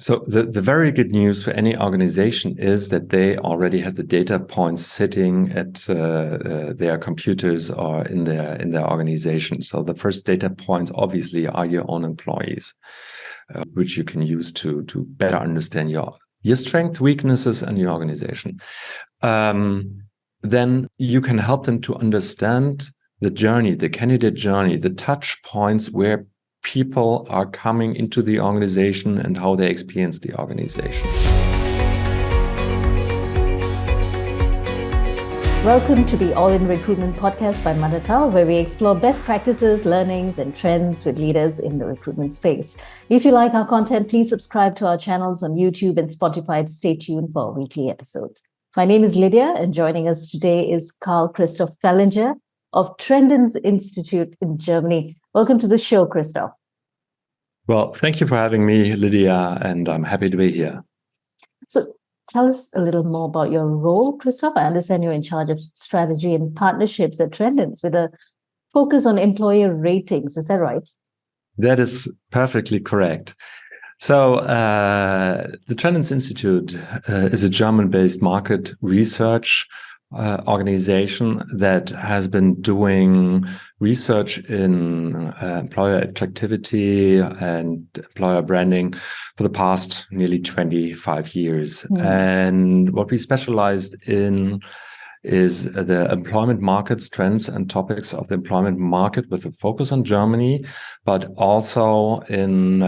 So the very good news for any organization is that they already have the data points sitting at their computers or in their organization. So the first data points obviously are your own employees, which you can use to better understand your strengths, weaknesses, and your organization. Then you can help them to understand the journey, the candidate journey, the touch points where people are coming into the organization and how they experience the organization. Welcome to the All in Recruitment podcast by Manatal, where we explore best practices, learnings, and trends with leaders in the recruitment space. If you like our content, please subscribe to our channels on YouTube and Spotify to stay tuned for our weekly episodes. My name is Lydia, and joining us today is Carl-Christoph Fellinger of Trendence Institut in Germany. Welcome to the show, Christoph. Well, thank you for having me, Lydia, and I'm happy to be here. So tell us a little more about your role, Christoph. I understand you're in charge of strategy and partnerships at Trendence with a focus on employer ratings. Is that right? That is perfectly correct. So the Trendence Institut is a German-based market research organization that has been doing research in employer attractivity and employer branding for the past nearly 25 years. And what we specialized in is the employment markets, trends and topics of the employment market with a focus on Germany, but also in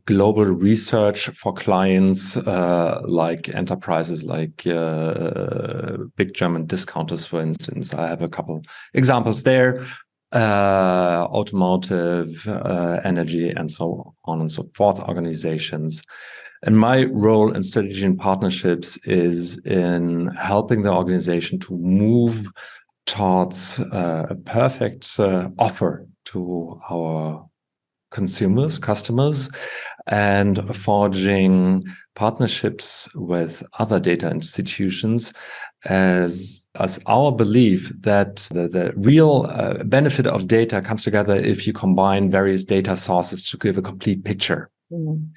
global research for clients like enterprises, like big German discounters, for instance. I have a couple examples there, automotive, energy, and so on and so forth organizations. And my role in strategy and partnerships is in helping the organization to move towards a perfect offer to our consumers, customers, and forging partnerships with other data institutions as our belief that the real benefit of data comes together if you combine various data sources to give a complete picture.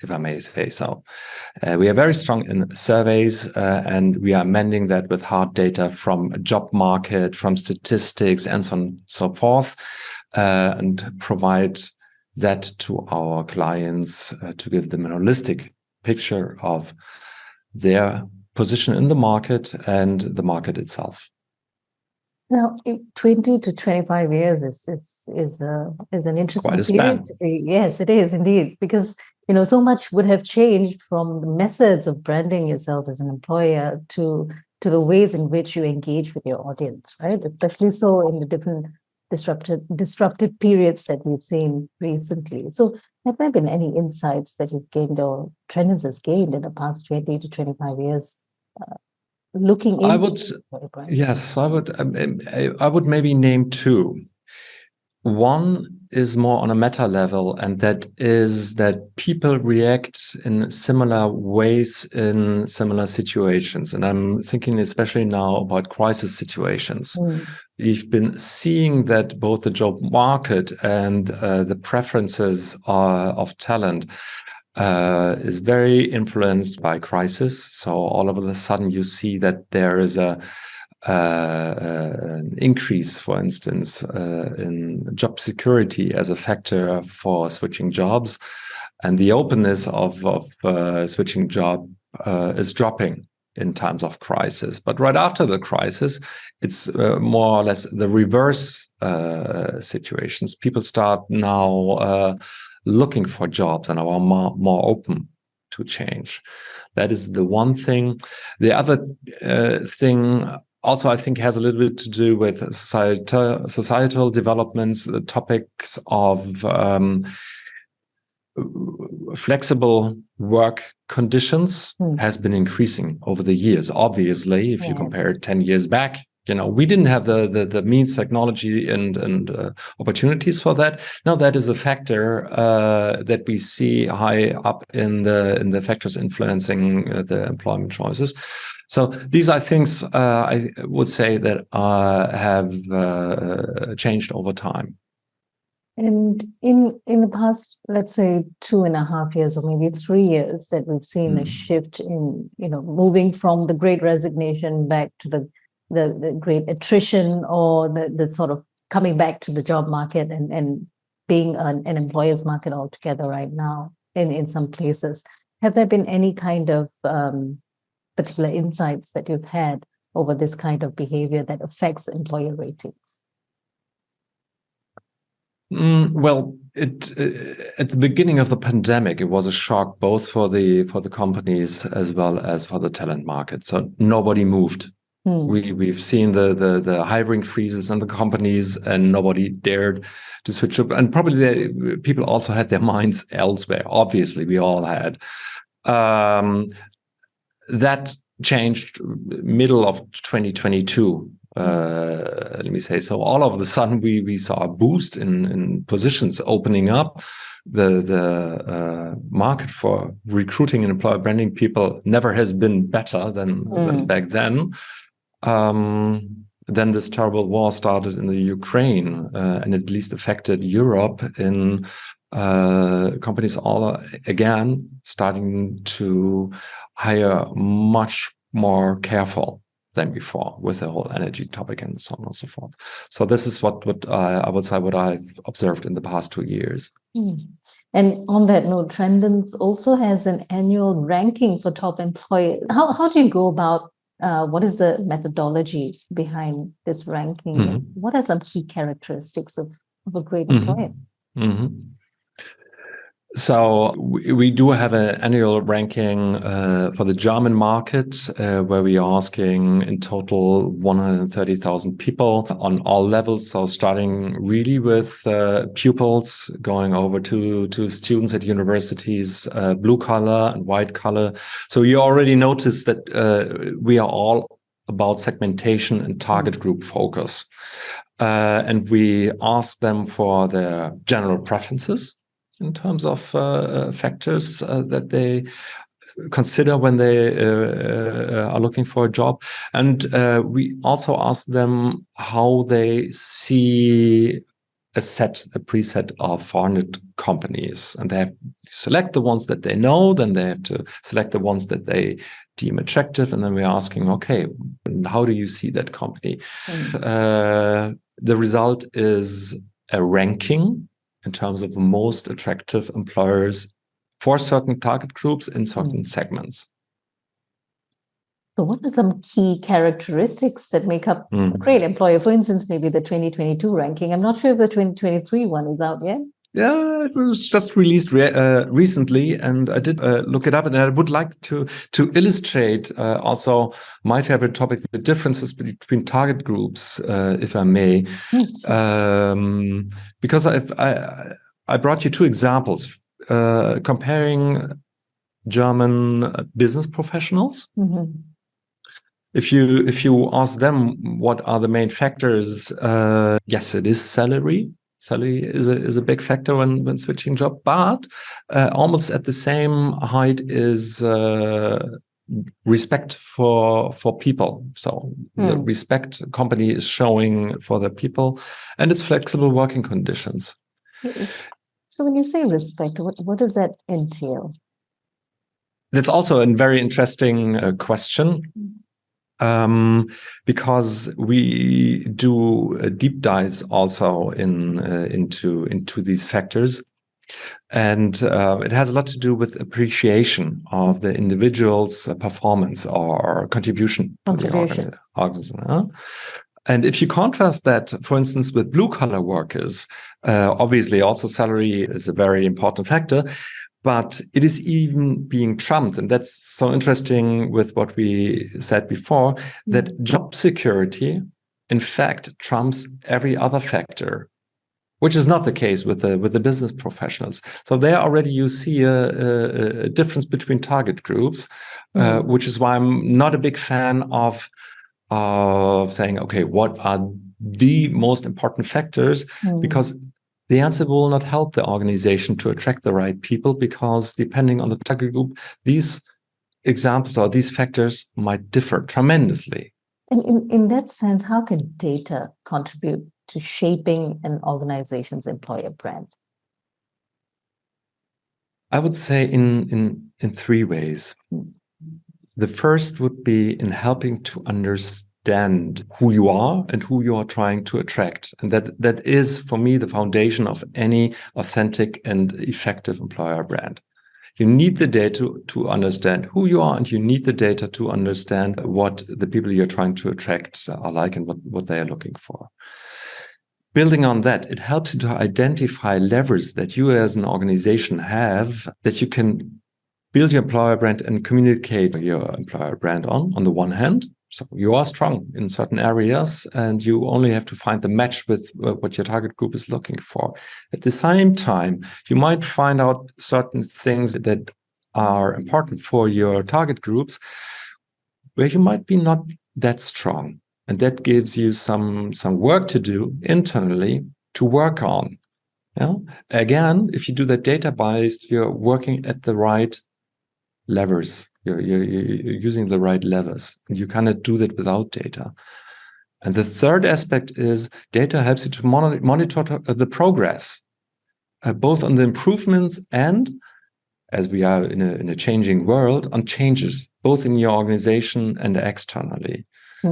If I may say so. We are very strong in surveys and we are amending that with hard data from a job market, from statistics and so on and so forth, and provide that to our clients to give them a holistic picture of their position in the market and the market itself. Now, 20 to 25 years is an interesting Quite a span. period. Yes, it is indeed, because so much would have changed from the methods of branding yourself as an employer to the ways in which you engage with your audience, right? Especially so in the different disruptive periods that we've seen recently. So have there been any insights that you've gained or Trendence has gained in the past 20 to 25 years? Looking into I would maybe name two. One is more on a meta level, and that is that people react in similar ways in similar situations. And I'm thinking especially now about crisis situations. We've been seeing that both the job market and the preferences of talent is very influenced by crisis. So all of a sudden you see that there is an increase, for instance, in job security as a factor for switching jobs, and the openness of switching job is dropping in times of crisis. But right after the crisis, it's more or less the reverse situations. People start now looking for jobs and are more open to change. That is the one thing. The other thing also, I think, has a little bit to do with societal developments. The topics of flexible work conditions has been increasing over the years. Obviously, if you compare 10 years back, we didn't have the means, technology, and opportunities for that. Now that is a factor that we see high up in the factors influencing the employment choices. So these are things I would say that have changed over time. And in the past, let's say 2.5 years or maybe 3 years, that we've seen a shift in, moving from the great resignation back to the great attrition, or the sort of coming back to the job market and being an employer's market altogether right now in some places. Have there been any kind of particular insights that you've had over this kind of behavior that affects employer ratings? Well, at the beginning of the pandemic, it was a shock both for the companies as well as for the talent market. So nobody moved. We've seen the hiring freezes in the companies, and nobody dared to switch up. And probably people also had their minds elsewhere. Obviously, we all had. That changed middle of 2022. Let me say, so all of a sudden we saw a boost in positions opening up. The market for recruiting and employer branding people never has been better than back then. Then this terrible war started in the Ukraine, and at least affected Europe in companies all again starting to hire much more careful than before with the whole energy topic and so on and so forth. So this is what I would say what I've observed in the past 2 years. And on that note, Trendence also has an annual ranking for top employers. How do you go about, what is the methodology behind this ranking? What are some key characteristics of a great employer? So we do have an annual ranking for the German market, where we are asking in total 130,000 people on all levels. So starting really with pupils, going over to students at universities, blue collar and white collar. So you already noticed that we are all about segmentation and target group focus. And we ask them for their general preferences in terms of factors that they consider when they are looking for a job. And we also ask them how they see a preset of 400 companies. And they have to select the ones that they know, then they have to select the ones that they deem attractive. And then we're asking, okay, how do you see that company? The result is a ranking in terms of the most attractive employers for certain target groups in certain segments. So what are some key characteristics that make up a great employer? For instance, maybe the 2022 ranking. I'm not sure if the 2023 one is out yet. Yeah, it was just released recently, and I did look it up, and I would like to illustrate also my favorite topic, the differences between target groups, if I may, because I brought you 2 examples comparing German business professionals. If you ask them what are the main factors, yes, it is salary. Salary is a big factor when switching job, but almost at the same height is respect for people. So the respect company is showing for the people, and it's flexible working conditions. So when you say respect, what does that entail? That's also a very interesting question. Because we do deep dives also into these factors, and it has a lot to do with appreciation of the individual's performance or contribution to the organization. And if you contrast that, for instance, with blue-collar workers, obviously also salary is a very important factor. But it is even being trumped, and that's so interesting with what we said before, that job security, in fact, trumps every other factor, which is not the case with the business professionals. So there already you see a difference between target groups, which is why I'm not a big fan of saying, okay, what are the most important factors? Because the answer will not help the organization to attract the right people, because depending on the target group, these examples or these factors might differ tremendously. And in that sense, how can data contribute to shaping an organization's employer brand? I would say in three ways. The first would be in helping to understand who you are and who you are trying to attract. And that is, for me, the foundation of any authentic and effective employer brand. You need the data to understand who you are, and you need the data to understand what the people you're trying to attract are like and what they are looking for. Building on that, it helps you to identify levers that you as an organization have that you can build your employer brand and communicate your employer brand on the one hand. So you are strong in certain areas and you only have to find the match with what your target group is looking for. At the same time, you might find out certain things that are important for your target groups where you might be not that strong. And that gives you some work to do internally to work on. Yeah? Again, if you do that data-based, you're working at the right levers. You're using the right levers. And you cannot do that without data. And the third aspect is data helps you to monitor the progress, both on the improvements and, as we are in a changing world, on changes, both in your organization and externally.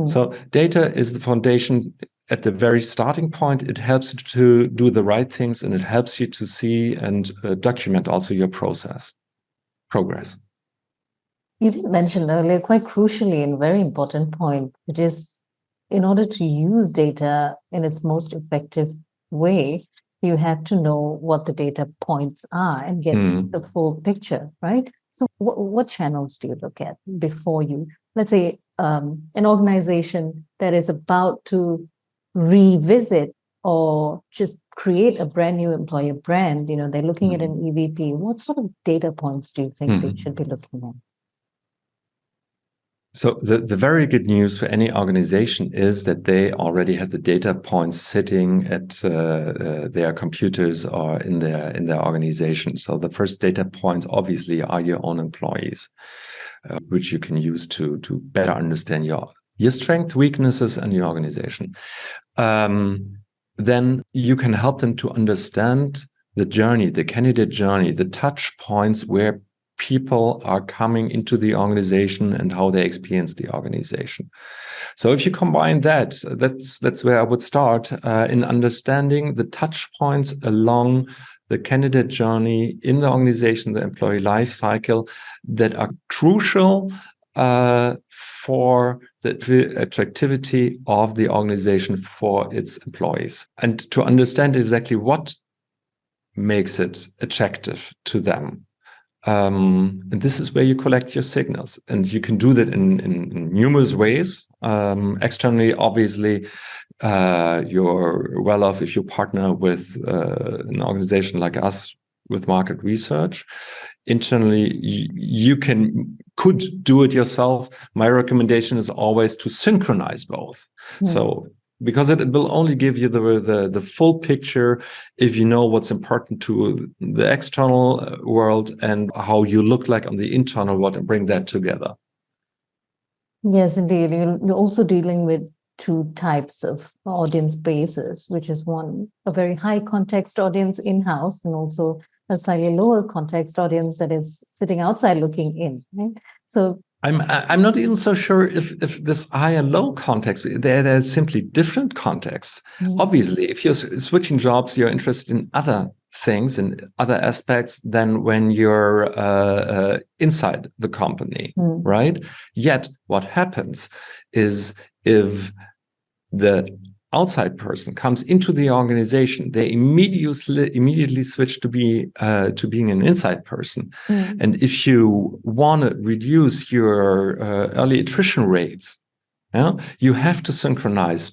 So data is the foundation at the very starting point. It helps you to do the right things, and it helps you to see and document also your progress. You did mention earlier, quite crucially, and very important point, which is in order to use data in its most effective way, you have to know what the data points are and get the full picture, right? So what channels do you look at before you, let's say, an organization that is about to revisit or just create a brand new employer brand, they're looking at an EVP. What sort of data points do you think they should be looking at? So the very good news for any organization is that they already have the data points sitting at their computers or in their organization. So the first data points obviously are your own employees, which you can use to better understand your strengths, weaknesses, and your organization. Then you can help them to understand the journey, the candidate journey, the touch points where people are coming into the organization and how they experience the organization. So if you combine that's where I would start in understanding the touch points along the candidate journey in the organization, the employee life cycle, that are crucial for the attractivity of the organization for its employees, and to understand exactly what makes it attractive to them. And this is where you collect your signals, and you can do that in numerous ways. Externally, obviously, you're well off if you partner with an organization like us with market research. Internally, you could do it yourself. My recommendation is always to synchronize both. So, because it will only give you the full picture if you know what's important to the external world and how you look like on the internal world, and bring that together. Yes, indeed. You're also dealing with two types of audience bases, which is one, a very high context audience in-house, and also a slightly lower context audience that is sitting outside looking in, right? So I'm not even so sure if this high and low context, they're simply different contexts. Obviously, if you're switching jobs, you're interested in other things and other aspects than when you're inside the company, right? Yet what happens is if the outside person comes into the organization, they immediately switch to being an inside person. And if you want to reduce your early attrition rates, you have to synchronize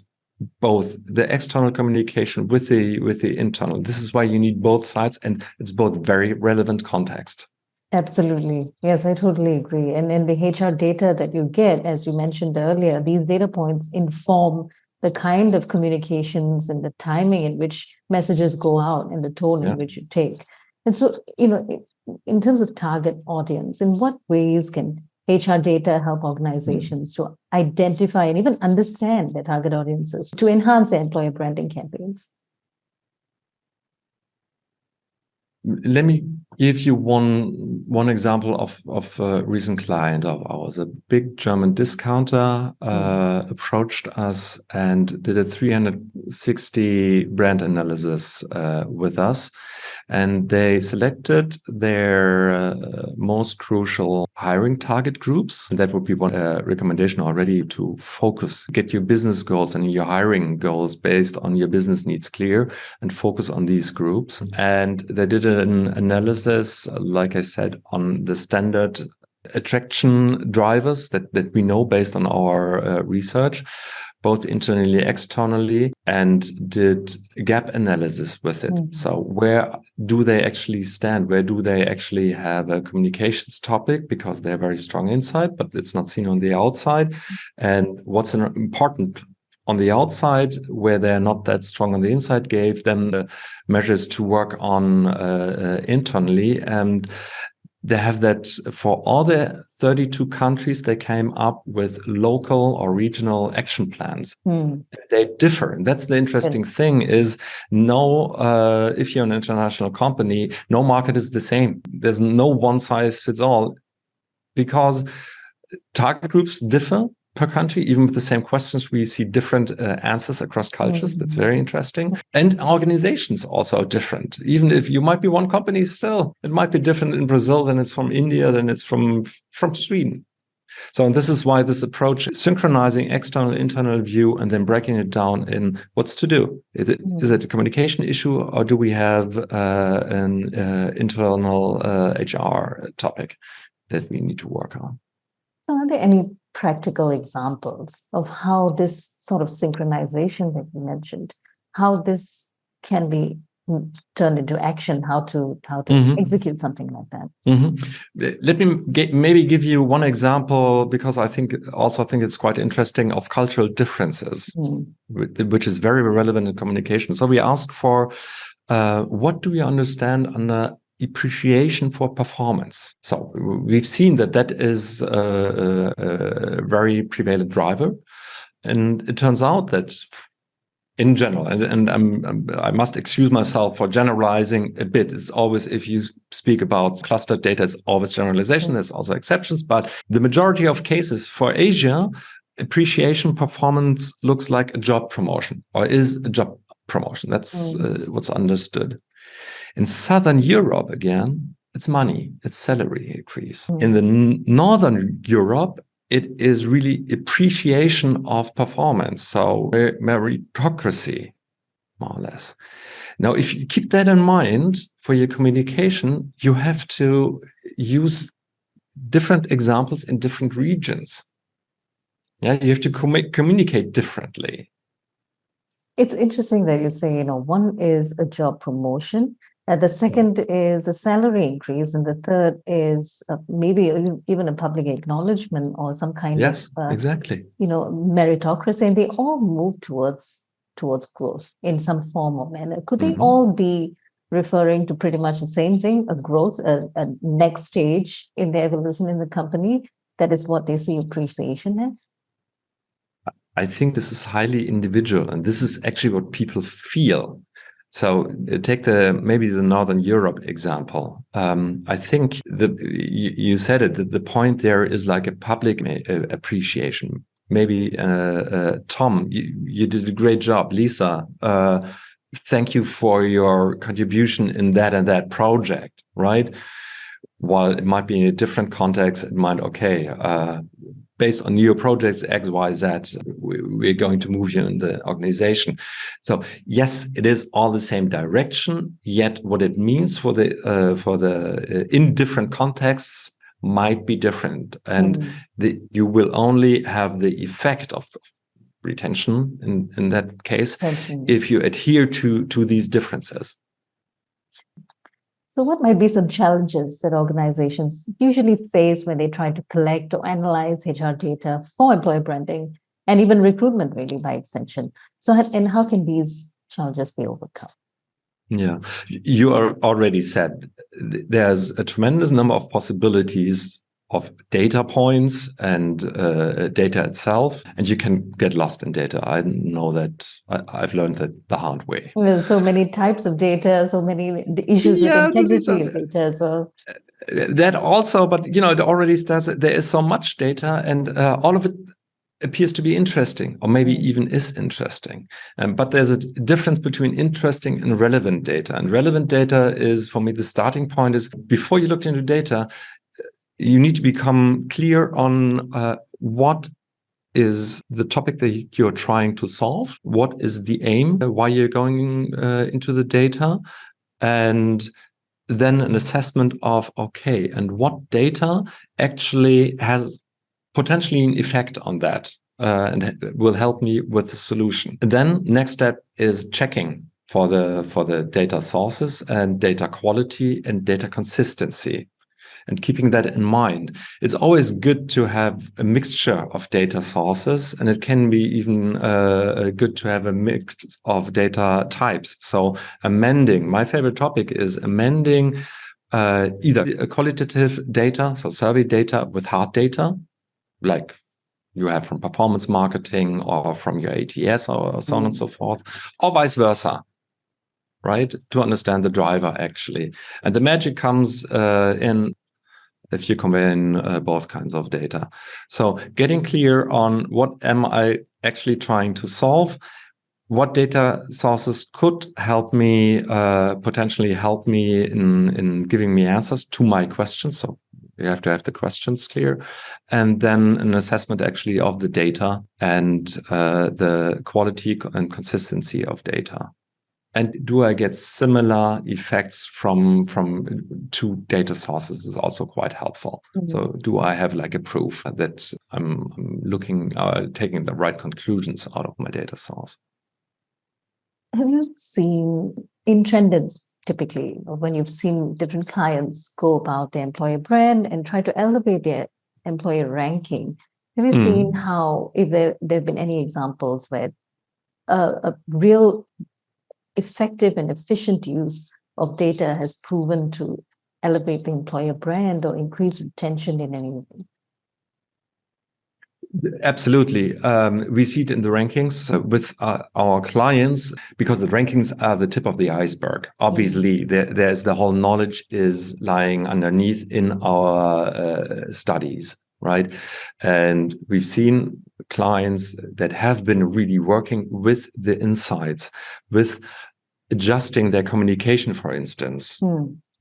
both the external communication with the internal. This is why you need both sides, and it's both very relevant context. Absolutely. Yes, I totally agree. And then the HR data that you get, as you mentioned earlier, these data points inform the kind of communications and the timing in which messages go out and the tone in which you take. And so, in terms of target audience, in what ways can HR data help organizations to identify and even understand their target audiences to enhance their employer branding campaigns? Let me give you one example of a recent client of ours. A big German discounter approached us and did a 360 brand analysis with us. And they selected their most crucial hiring target groups. And that would be one recommendation already, to focus, get your business goals and your hiring goals based on your business needs clear and focus on these groups. And they did an analysis, like I said, on the standard attraction drivers that we know based on our research, both internally, externally, and did gap analysis with it. So where do they actually stand? Where do they actually have a communications topic? Because they're very strong inside, but it's not seen on the outside. And what's important on the outside, where they're not that strong on the inside, gave them the measures to work on internally. And they have that for all the 32 countries. They came up with local or regional action plans. They differ. And that's the interesting thing is if you're an international company, no market is the same. There's no one size fits all, because target groups differ per country. Even with the same questions, we see different answers across cultures. That's very interesting. And organizations also are different. Even if you might be one company, still it might be different in Brazil than it's from India, than it's from Sweden. So, and this is why this approach, synchronizing external, internal view, and then breaking it down in what's to do. Is it a communication issue, or do we have an internal HR topic that we need to work on? So are there any practical examples of how this sort of synchronization that you mentioned, how this can be turned into action, how to execute something like that? Let me maybe give you one example, because I think it's quite interesting, of cultural differences, which is very relevant in communication. So we ask for what do we understand under appreciation for performance. So we've seen that is a very prevalent driver, and it turns out that in general, and I must excuse myself for generalizing a bit. It's always, if you speak about clustered data, it's always generalization. There's also exceptions, but the majority of cases for Asia, appreciation performance looks like a job promotion, or is a job promotion. That's what's understood. In Southern Europe, again, it's money, it's salary increase. In the Northern Europe, it is really appreciation of performance. So meritocracy, more or less. Now, if you keep that in mind for your communication, you have to use different examples in different regions. Yeah, you have to communicate differently. It's interesting that you say, one is a job promotion. The second is a salary increase, and the third is maybe even a public acknowledgement or some kind of exactly. Meritocracy, and they all move towards growth in some form or manner. Could they all be referring to pretty much the same thing, a growth, a next stage in the evolution in the company? That is what they see appreciation as? I think this is highly individual, and this is actually what people feel. So take maybe the Northern Europe example. I think you said it, that the point there is like a public appreciation. Maybe Tom, you did a great job. Lisa, thank you for your contribution in that and that project, right? While it might be in a different context, it might, based on your projects X, Y, Z, we're going to move you in the organization. So yes, it is all the same direction. Yet what it means for the in different contexts might be different, and you will only have the effect of retention in that case if you adhere to these differences. So what might be some challenges that organizations usually face when they try to collect or analyze HR data for employer branding and even recruitment, really, by extension? So, and how can these challenges be overcome? Yeah, you already said there's a tremendous number of possibilities of data points and data itself, and you can get lost in data. I know that I've learned that the hard way. There's so many types of data, so many issues with integrity of data as well. That also, but it already starts. There is so much data, and all of it appears to be interesting, or maybe even is interesting. But there's a difference between interesting and relevant data. And relevant data is, for me, the starting point is, before you look into data, you need to become clear on what is the topic that you're trying to solve, what is the aim, why you're going into the data, and then an assessment of, okay, and what data actually has potentially an effect on that and will help me with the solution. And then next step is checking for the data sources and data quality and data consistency. And keeping that in mind, it's always good to have a mixture of data sources, and it can be even good to have a mix of data types. So amending, my favorite topic is amending either qualitative data, so survey data, with hard data, like you have from performance marketing or from your ATS or so on and so forth, or vice versa, right? To understand the driver actually. And the magic comes in if you combine both kinds of data. So getting clear on what am I actually trying to solve, what data sources could help me, potentially help me in giving me answers to my questions. So you have to have the questions clear, and then an assessment actually of the data and the quality and consistency of data. And do I get similar effects from two data sources is also quite helpful. So do I have like a proof that I'm looking, taking the right conclusions out of my data source? Have you seen in Trendence, typically, when you've seen different clients go about their employer brand and try to elevate their employer ranking, have you seen how, if there have been any examples where a real effective and efficient use of data has proven to elevate the employer brand or increase retention in any way? Absolutely. We see it in the rankings with our clients, because the rankings are the tip of the iceberg. Obviously, there's the whole knowledge is lying underneath in our studies, right? And we've seen clients that have been really working with the insights, with adjusting their communication, for instance.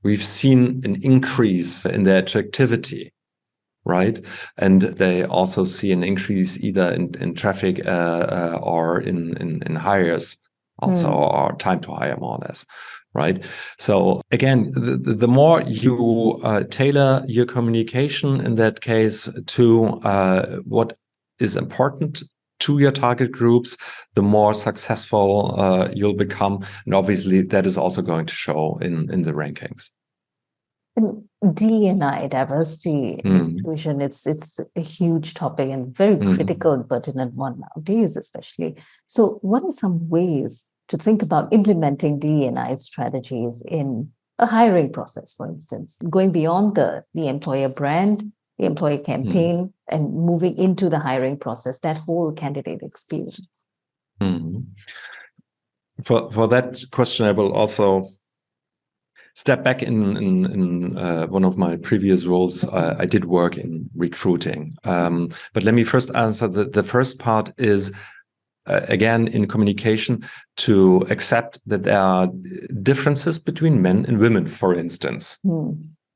We've seen an increase in their attractivity, right? And they also see an increase either in traffic or in hires also, or time to hire, more or less, right? So again, the more you tailor your communication in that case to what is important to your target groups, the more successful you'll become. And obviously that is also going to show in the rankings. And D&I, diversity and inclusion, it's a huge topic and very critical and pertinent one nowadays, especially. So what are some ways to think about implementing D&I strategies in a hiring process, for instance, going beyond the employer brand, the employee campaign, and moving into the hiring process, that whole candidate experience? For that question, I will also step back. In one of my previous roles, I did work in recruiting. But let me first answer the first part is, again, in communication, to accept that there are differences between men and women, for instance.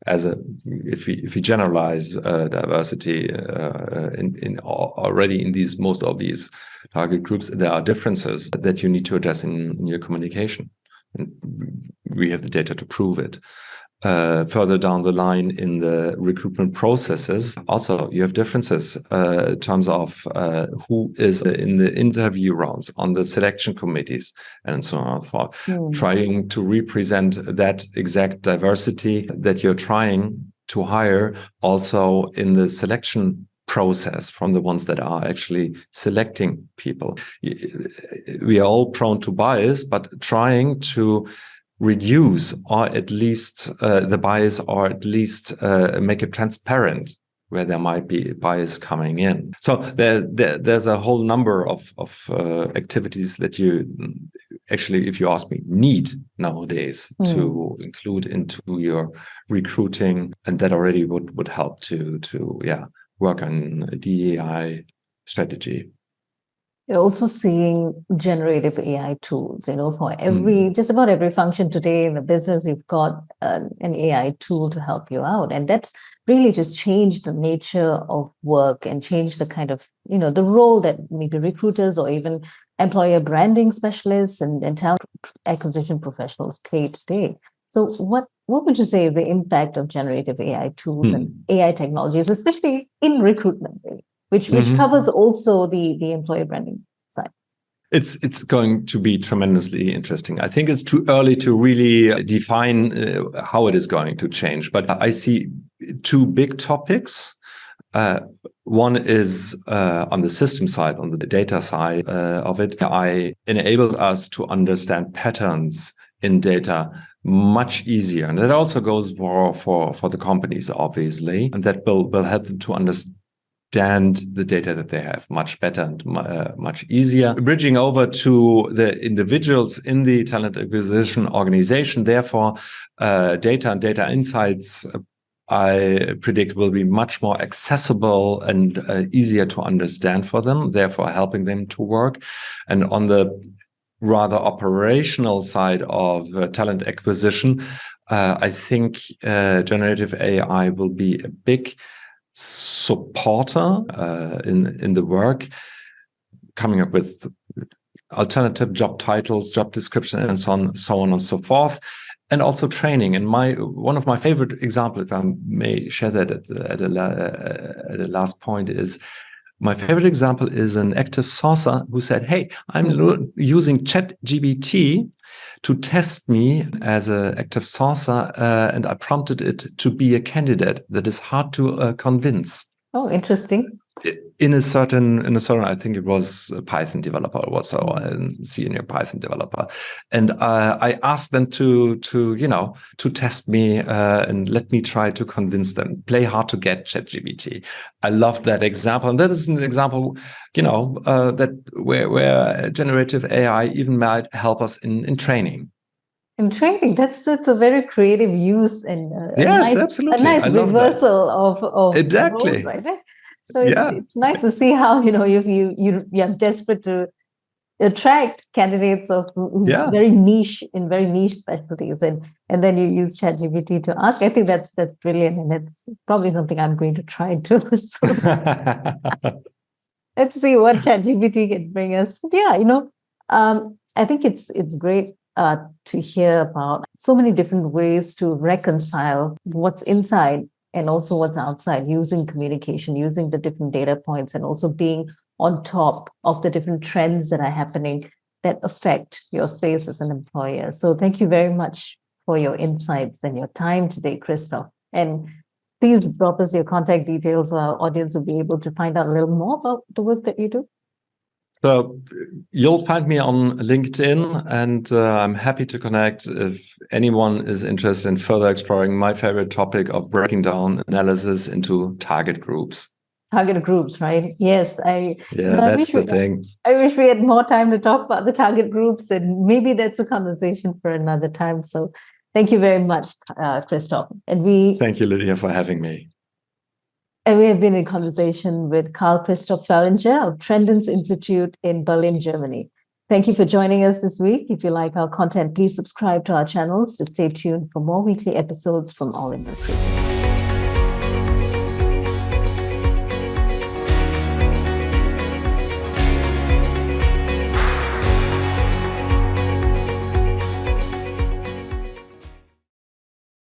If we generalize diversity already in these most obvious target groups, there are differences that you need to address in your communication. And we have the data to prove it. Further down the line in the recruitment processes, also you have differences in terms of who is in the interview rounds, on the selection committees, and so on and so forth. Trying to represent that exact diversity that you're trying to hire also in the selection process from the ones that are actually selecting people. We are all prone to bias, but trying to reduce or at least the bias, or at least make it transparent where there might be bias coming in. So there's a whole number of activities that you actually, if you ask me, need nowadays to include into your recruiting, and that already would help to work on a DEI strategy. You're also seeing generative AI tools, for just about every function today in the business, you've got an AI tool to help you out. And that's really just changed the nature of work and changed the kind of, the role that maybe recruiters or even employer branding specialists and talent acquisition professionals play today. So what would you say is the impact of generative AI tools and AI technologies, especially in recruitment, really? Which covers also the employer branding side? It's going to be tremendously interesting. I think it's too early to really define how it is going to change, but I see two big topics. One is on the system side, on the data side of it. AI enabled us to understand patterns in data much easier, and that also goes for the companies, obviously, and that will help them to understand the data that they have much better and much easier. Bridging over to the individuals in the talent acquisition organization, therefore, data and data insights, I predict, will be much more accessible and easier to understand for them, therefore helping them to work. And on the rather operational side of talent acquisition, I think generative AI will be a big supporter in the work, coming up with alternative job titles, job description, and so on and so forth, and also training. And one of my favorite examples, if I may share that at the last point, is my favorite example is an active sourcer who said, "Hey, I'm using ChatGPT to test me as an active sourcer, and I prompted it to be a candidate that is hard to convince." Oh, interesting. In a certain, I think it was a Python developer, or so, a senior Python developer, and I asked them to test me and let me try to convince them. Play hard to get, ChatGPT. I love that example, and that is an example, that where generative AI even might help us in training. In training, that's a very creative use and yes, absolutely, a nice reversal of exactly, right there. So it's nice to see how you're desperate to attract candidates of very niche specialties, and then you use ChatGPT to ask. I think that's brilliant, and it's probably something I'm going to try too. So let's see what ChatGPT can bring us. But I think it's great to hear about so many different ways to reconcile what's inside and also what's outside, using communication, using the different data points, and also being on top of the different trends that are happening that affect your space as an employer. So thank you very much for your insights and your time today, Christoph. And please drop us your contact details so our audience will be able to find out a little more about the work that you do. So you'll find me on LinkedIn, and I'm happy to connect if anyone is interested in further exploring my favorite topic of breaking down analysis into target groups. Target groups, right? Yes, that's the thing. I wish we had more time to talk about the target groups, and maybe that's a conversation for another time. So thank you very much, Christoph. And thank you, Lydia, for having me. And we have been in conversation with Carl-Christoph Fellinger of Trendence Institut in Berlin, Germany. Thank you for joining us this week. If you like our content, please subscribe to our channels to stay tuned for more weekly episodes from All in Recruitment.